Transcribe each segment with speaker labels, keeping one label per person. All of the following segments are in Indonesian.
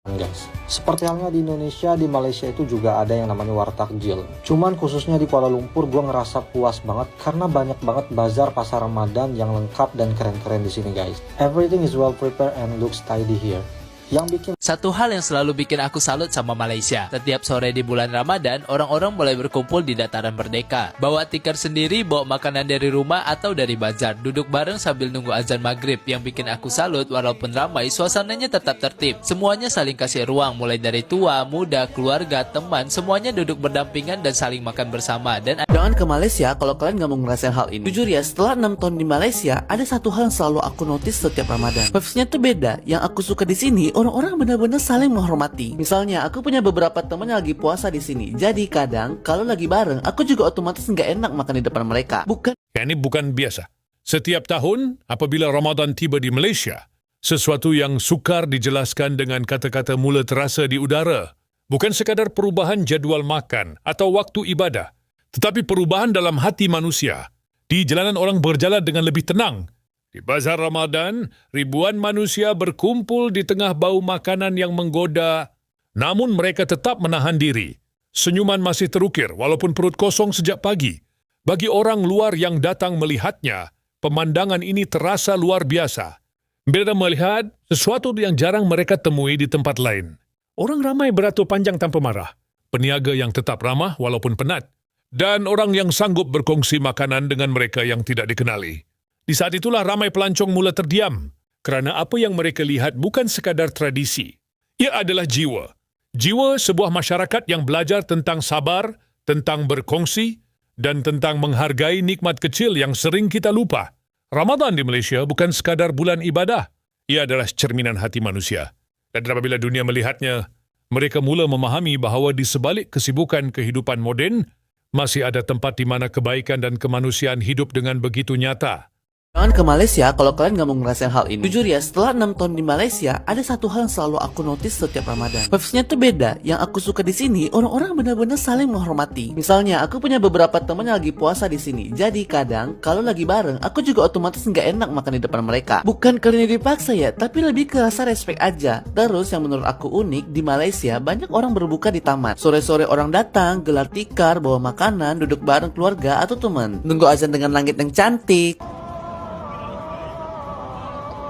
Speaker 1: guys. Seperti halnya di Indonesia, di Malaysia itu juga ada yang namanya wartakjil. Cuman khususnya di Kuala Lumpur gue ngerasa puas banget karena banyak banget bazar pasar Ramadan yang lengkap dan keren-keren di sini guys. Everything is well prepared and looks tidy here. Yang bikin
Speaker 2: Satu hal yang selalu bikin aku salut sama Malaysia. Setiap sore di bulan Ramadan, orang-orang mulai berkumpul di dataran Merdeka. Bawa tikar sendiri, bawa makanan dari rumah atau dari bazar. Duduk bareng sambil nunggu azan maghrib. Yang bikin aku salut, walaupun ramai, suasananya tetap tertib. Semuanya saling kasih ruang, mulai dari tua, muda, keluarga, teman. Semuanya duduk berdampingan dan saling makan bersama. Dan
Speaker 3: Jangan ke Malaysia kalau kalian nggak mau ngerasain hal ini. Jujur ya, setelah 6 tahun di Malaysia, ada satu hal yang selalu aku notice setiap Ramadan. Vibes-nya tuh beda. Yang aku suka di sini, orang-orang benar-benar saling menghormati. Misalnya, aku punya beberapa teman yang lagi puasa di sini. Jadi kadang kalau lagi bareng, aku juga otomatis nggak enak makan di depan mereka. Bukan
Speaker 4: Ini bukan biasa. Setiap tahun, apabila Ramadan tiba di Malaysia, sesuatu yang sukar dijelaskan dengan kata-kata mula terasa di udara. Bukan sekadar perubahan jadual makan atau waktu ibadah, tetapi perubahan dalam hati manusia. Di jalanan orang berjalan dengan lebih tenang. Di bazar Ramadan, ribuan manusia berkumpul di tengah bau makanan yang menggoda, namun mereka tetap menahan diri. Senyuman masih terukir walaupun perut kosong sejak pagi. Bagi orang luar yang datang melihatnya, pemandangan ini terasa luar biasa. Bila melihat sesuatu yang jarang mereka temui di tempat lain. Orang ramai beratur panjang tanpa marah. Peniaga yang tetap ramah walaupun penat. Dan orang yang sanggup berkongsi makanan dengan mereka yang tidak dikenali. Di saat itulah ramai pelancong mula terdiam. Kerana apa yang mereka lihat bukan sekadar tradisi. Ia adalah jiwa. Jiwa sebuah masyarakat yang belajar tentang sabar, tentang berkongsi, dan tentang menghargai nikmat kecil yang sering kita lupa. Ramadan di Malaysia bukan sekadar bulan ibadah. Ia adalah cerminan hati manusia. Dan apabila dunia melihatnya, mereka mula memahami bahawa di sebalik kesibukan kehidupan moden, masih ada tempat di mana kebaikan dan kemanusiaan hidup dengan begitu nyata.
Speaker 3: Jangan ke Malaysia kalau kalian nggak mau ngerasain hal ini. Jujur ya, setelah 6 tahun di Malaysia, ada satu hal yang selalu aku notice setiap Ramadan. Vibes-nya tuh beda. Yang aku suka di sini, orang-orang benar-benar saling menghormati. Misalnya, aku punya beberapa teman yang lagi puasa di sini. Jadi kadang kalau lagi bareng, aku juga otomatis nggak enak makan di depan mereka. Bukan karena dipaksa ya, tapi lebih ke rasa respect aja. Terus yang menurut aku unik, di Malaysia banyak orang berbuka di taman. Sore-sore orang datang, gelar tikar, bawa makanan, duduk bareng keluarga atau teman. Nunggu azan dengan langit yang cantik.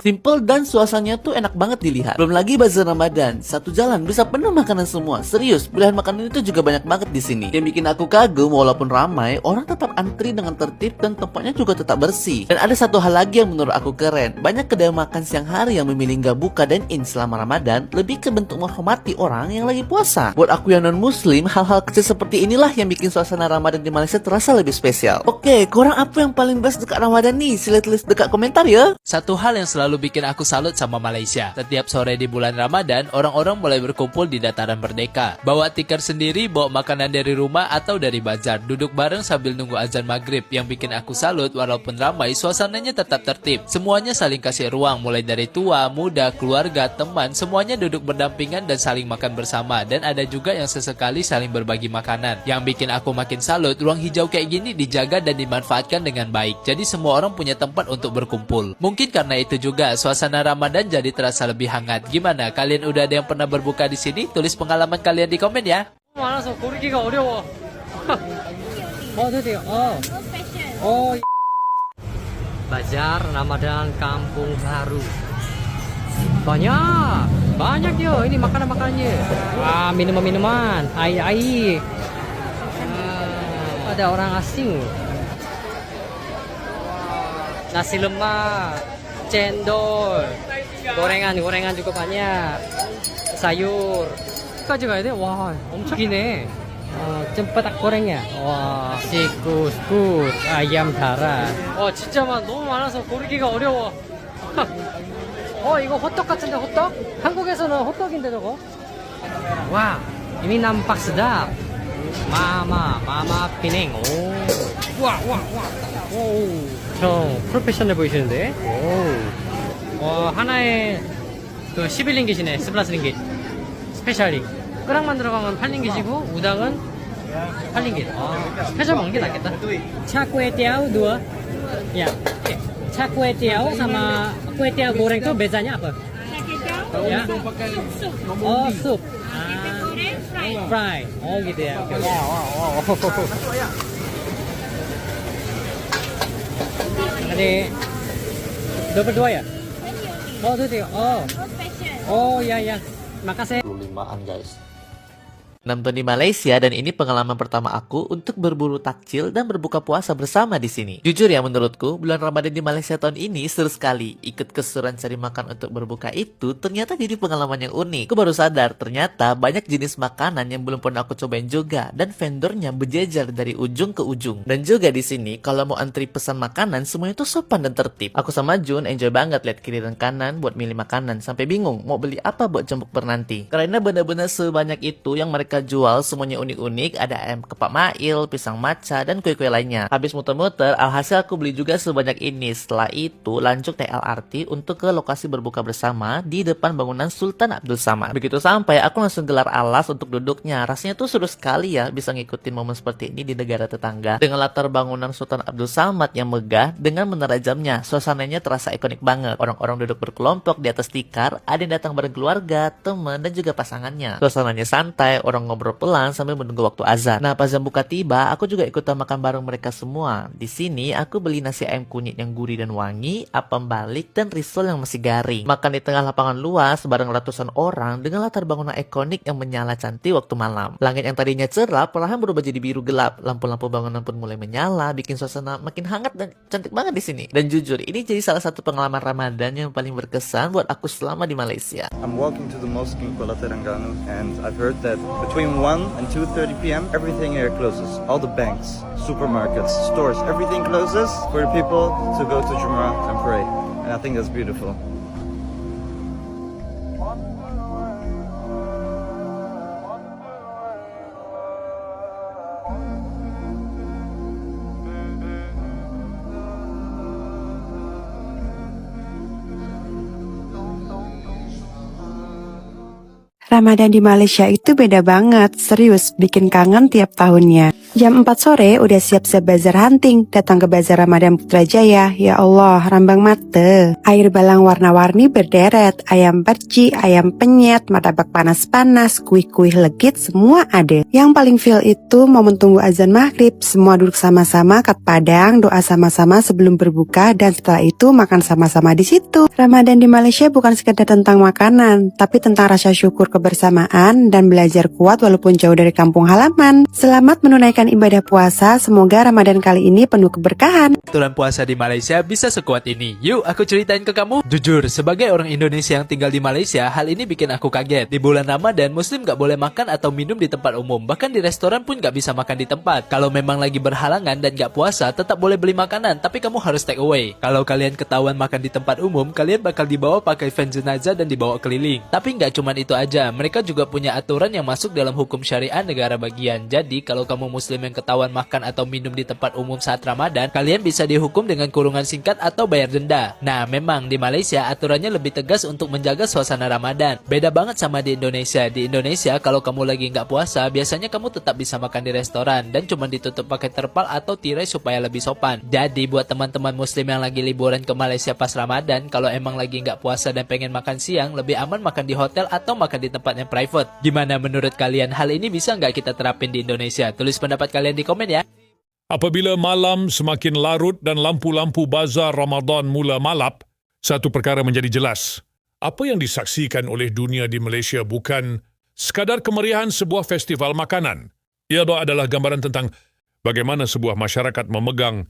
Speaker 3: Simple dan suasananya tuh enak banget dilihat. Belum lagi bazar Ramadan, satu jalan bisa penuh makanan semua. Serius, pilihan makanan itu juga banyak banget di sini. Yang bikin aku kagum, walaupun ramai, orang tetap antri dengan tertib dan tempatnya juga tetap bersih. Dan ada satu hal lagi yang menurut aku keren. Banyak kedai makan siang hari yang memilih nggak buka dan in selama Ramadan, lebih ke bentuk menghormati orang yang lagi puasa. Buat aku yang non-muslim, hal-hal kecil seperti inilah yang bikin suasana Ramadan di Malaysia terasa lebih spesial. Oke, korang apa yang paling best dekat Ramadan nih? Sila tulis dekat komentar ya.
Speaker 2: satu hal yang selalu bikin aku salut sama Malaysia. Setiap sore di bulan Ramadan, orang-orang mulai berkumpul di dataran Merdeka. Bawa tikar sendiri, bawa makanan dari rumah atau dari bazar. Duduk bareng sambil nunggu azan maghrib. Yang bikin aku salut, walaupun ramai, suasananya tetap tertib. Semuanya saling kasih ruang, mulai dari tua, muda, keluarga, teman. Semuanya duduk berdampingan dan saling makan bersama. Dan ada juga yang sesekali saling berbagi makanan. Yang bikin aku makin salut, ruang hijau kayak gini dijaga dan dimanfaatkan dengan baik. Jadi semua orang punya tempat untuk berkumpul. Mungkin karena itu juga, suasana Ramadan jadi terasa lebih hangat. Gimana? Kalian udah ada yang pernah berbuka di sini? Tulis pengalaman kalian di komen ya.
Speaker 5: 많아서 고르기가 어려워. 드디어. Bazar Ramadan Kampung Baru. Banyak dia. Ini makanan-makanannya. Wah, minuman-minuman, air-air. Ada orang asing. Nasi lemak, cendol, gorengan juga banyak. Sayur. 까지 가야 돼? 와, 엄청 기네. 찜바닥 고랭이야. 와, 시굿, ayam darah. 진짜 너무 많아서 고르기가 어려워. 이거 호떡 같은데, 호떡? 한국에서는 호떡인데 저거. 와, ini nampak sedap. 마마 피닝. 와. 형 프로페셔널 보이시는데? 하나에 그 11링깃이네. 11링깃. 스페셜링. 끄랑만 들어가면 8링깃이고 우당은 8링깃. 스페셜 먹는 게 낫겠다. 차 kue tiao dua. Ya. Cha kue tiao sama kue tiao goreng tuh bezanya apa? Ya. Oh, sup. Fry. Oh, gitu ya. Oke. Ada dapat dua ya? Oh, itu tiga. Oh. Oh, ya ya. Makasih.
Speaker 1: 25-an guys.
Speaker 3: Nonton di Malaysia dan ini pengalaman pertama aku untuk berburu takjil dan berbuka puasa bersama di sini. Jujur ya menurutku, bulan Ramadan di Malaysia tahun ini seru sekali. Ikut keseruan cari makan untuk berbuka itu ternyata jadi pengalaman yang unik. Aku baru sadar ternyata banyak jenis makanan yang belum pernah aku cobain juga dan vendornya berjejer dari ujung ke ujung. Dan juga di sini kalau mau antri pesan makanan semuanya tuh sopan dan tertib. Aku sama Jun enjoy banget lihat kiri dan kanan buat milih makanan sampai bingung mau beli apa buat jemput bernanti. Karena benar-benar sebanyak itu yang mereka jual semuanya unik-unik, ada ayam kepak mail, pisang matcha, dan kue-kue lainnya. Habis muter-muter, alhasil aku beli juga sebanyak ini. Setelah itu, lanjut naik LRT untuk ke lokasi berbuka bersama di depan bangunan Sultan Abdul Samad. Begitu sampai, aku langsung gelar alas untuk duduknya. Rasanya tuh seru sekali ya bisa ngikutin momen seperti ini di negara tetangga. Dengan latar bangunan Sultan Abdul Samad yang megah, dengan menara jamnya, suasananya terasa ikonik banget. Orang-orang duduk berkelompok di atas tikar, ada yang datang bareng keluarga, teman, dan juga pasangannya. Suasananya santai, orang ngobrol pelan sambil menunggu waktu azan. Nah, pas jam buka tiba, aku juga ikutan makan bareng mereka semua. Di sini, aku beli nasi ayam kunyit yang gurih dan wangi, apam balik, dan risol yang masih garing. Makan di tengah lapangan luas bareng ratusan orang dengan latar bangunan ikonik yang menyala cantik waktu malam. Langit yang tadinya cerah perlahan berubah jadi biru gelap. Lampu-lampu bangunan pun mulai menyala, bikin suasana makin hangat dan cantik banget di sini. Dan jujur, ini jadi salah satu pengalaman Ramadan yang paling berkesan buat aku selama di Malaysia.
Speaker 6: I'm walking to the mosque in Kuala Terengganu, and I've heard that between 1 and 2:30 p.m. everything here closes. All the banks, supermarkets, stores, everything closes for the people to go to Jumrah and pray. And I think that's beautiful.
Speaker 7: Ramadan di Malaysia itu beda banget, serius, bikin kangen tiap tahunnya. Jam 4 sore udah siap-siap bazar hunting, datang ke bazar Ramadan Putrajaya, ya Allah, rambang mata. Air balang warna-warni berderet, ayam perci, ayam penyet, martabak panas-panas, kuih-kuih legit, semua ada. Yang paling feel itu momen tunggu azan maghrib, semua duduk sama-sama kat padang, doa sama-sama sebelum berbuka, dan setelah itu makan sama-sama di situ. Ramadan di Malaysia bukan sekedar tentang makanan, tapi tentang rasa syukur kebersamaan dan belajar kuat walaupun jauh dari kampung halaman. Selamat menunaikan ibadah puasa, semoga Ramadan kali ini penuh keberkahan.
Speaker 2: Aturan puasa di Malaysia bisa sekuat ini. Yuk aku ceritain ke kamu. Jujur, sebagai orang Indonesia yang tinggal di Malaysia, hal ini bikin aku kaget. Di bulan Ramadan, Muslim gak boleh makan atau minum di tempat umum. Bahkan di restoran pun gak bisa makan di tempat. Kalau memang lagi berhalangan dan gak puasa, tetap boleh beli makanan, tapi kamu harus take away. Kalau kalian ketahuan makan di tempat umum, kalian bakal dibawa pakai van jenazah dan dibawa keliling. Tapi gak cuman itu aja, mereka juga punya aturan yang masuk dalam hukum syariah negara bagian. Jadi, kalau kamu Muslim yang ketahuan makan atau minum di tempat umum saat Ramadan, kalian bisa dihukum dengan kurungan singkat atau bayar denda. Nah, memang di Malaysia aturannya lebih tegas untuk menjaga suasana Ramadan. Beda banget sama di Indonesia. Di Indonesia, kalau kamu lagi nggak puasa, biasanya kamu tetap bisa makan di restoran dan cuma ditutup pakai terpal atau tirai supaya lebih sopan. Jadi, buat teman-teman Muslim yang lagi liburan ke Malaysia pas Ramadan, kalau emang lagi nggak puasa dan pengen makan siang, lebih aman makan di hotel atau makan di tempat yang private. Gimana menurut kalian? Hal ini bisa nggak kita terapin di Indonesia? Tulis pendapat kalian di komen ya.
Speaker 4: Apabila malam semakin larut dan lampu-lampu bazar Ramadan mula malap, satu perkara menjadi jelas. Apa yang disaksikan oleh dunia di Malaysia bukan sekadar kemeriahan sebuah festival makanan. Ia adalah gambaran tentang bagaimana sebuah masyarakat memegang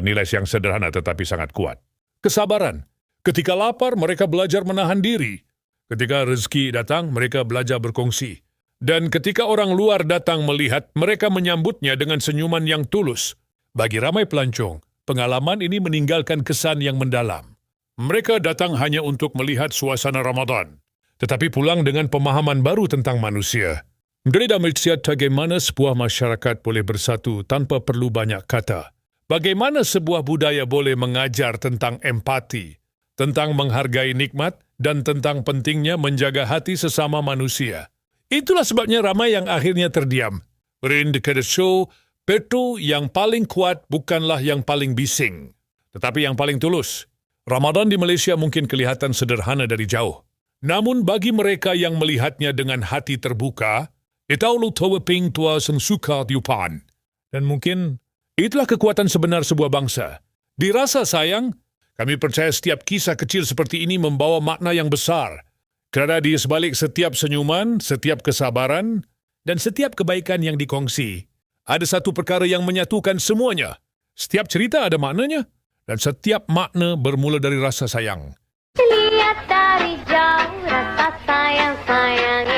Speaker 4: nilai yang sederhana tetapi sangat kuat. Kesabaran. Ketika lapar, mereka belajar menahan diri. Ketika rezeki datang, mereka belajar berkongsi. Dan ketika orang luar datang melihat, mereka menyambutnya dengan senyuman yang tulus. Bagi ramai pelancong, pengalaman ini meninggalkan kesan yang mendalam. Mereka datang hanya untuk melihat suasana Ramadan, tetapi pulang dengan pemahaman baru tentang manusia. Mereka melihat bagaimana sebuah masyarakat boleh bersatu tanpa perlu banyak kata. Bagaimana sebuah budaya boleh mengajar tentang empati, tentang menghargai nikmat, dan tentang pentingnya menjaga hati sesama manusia. Itulah sebabnya ramai yang akhirnya terdiam. Rindu ke show, petu yang paling kuat bukanlah yang paling bising, tetapi yang paling tulus. Ramadan di Malaysia mungkin kelihatan sederhana dari jauh. Namun bagi mereka yang melihatnya dengan hati terbuka, itaw lu tawa ping tua seng suka diupan. Dan mungkin itulah kekuatan sebenar sebuah bangsa. Dirasa sayang, kami percaya setiap kisah kecil seperti ini membawa makna yang besar. Kerana di sebalik setiap senyuman, setiap kesabaran, dan setiap kebaikan yang dikongsi, ada satu perkara yang menyatukan semuanya. Setiap cerita ada maknanya, dan setiap makna bermula dari rasa sayang.
Speaker 8: Lihat dari jauh rasa sayang-sayang